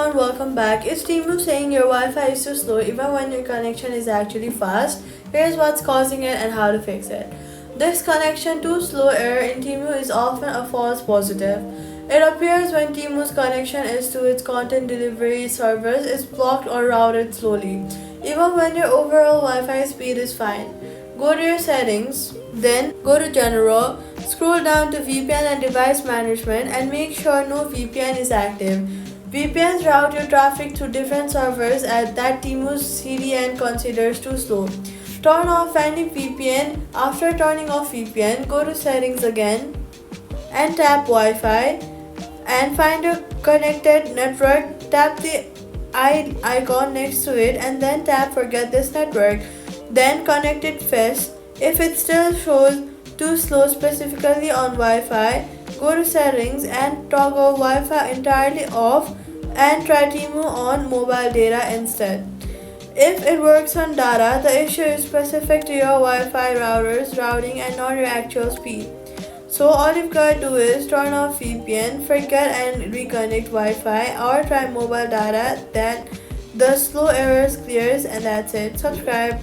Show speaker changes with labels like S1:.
S1: everyone, welcome back. It's Temu saying your Wi-Fi is too slow even when your connection is actually fast. Here's what's causing it and how to fix it. This connection too slow error in Temu is often a false positive. It appears when Temu's connection is to its content delivery servers is blocked or routed slowly, even when your overall Wi-Fi speed is fine. Go to your settings, then go to General, scroll down to VPN and device management and make sure no VPN is active. VPNs route your traffic to different servers that Temu's CDN considers too slow. Turn off any VPN. After turning off VPN, go to settings again and tap Wi-Fi and find a connected network. Tap the icon next to it and then tap forget this network. Then connect it first. If it still shows too slow specifically on Wi-Fi, go to settings and toggle Wi-Fi entirely off and try Temu on mobile data instead. If it works on data, the issue is specific to your Wi-Fi router's routing and not your actual speed. So all you've got to do is turn off VPN, forget and reconnect Wi-Fi, or try mobile data. Then the slow errors clears and that's it. Subscribe.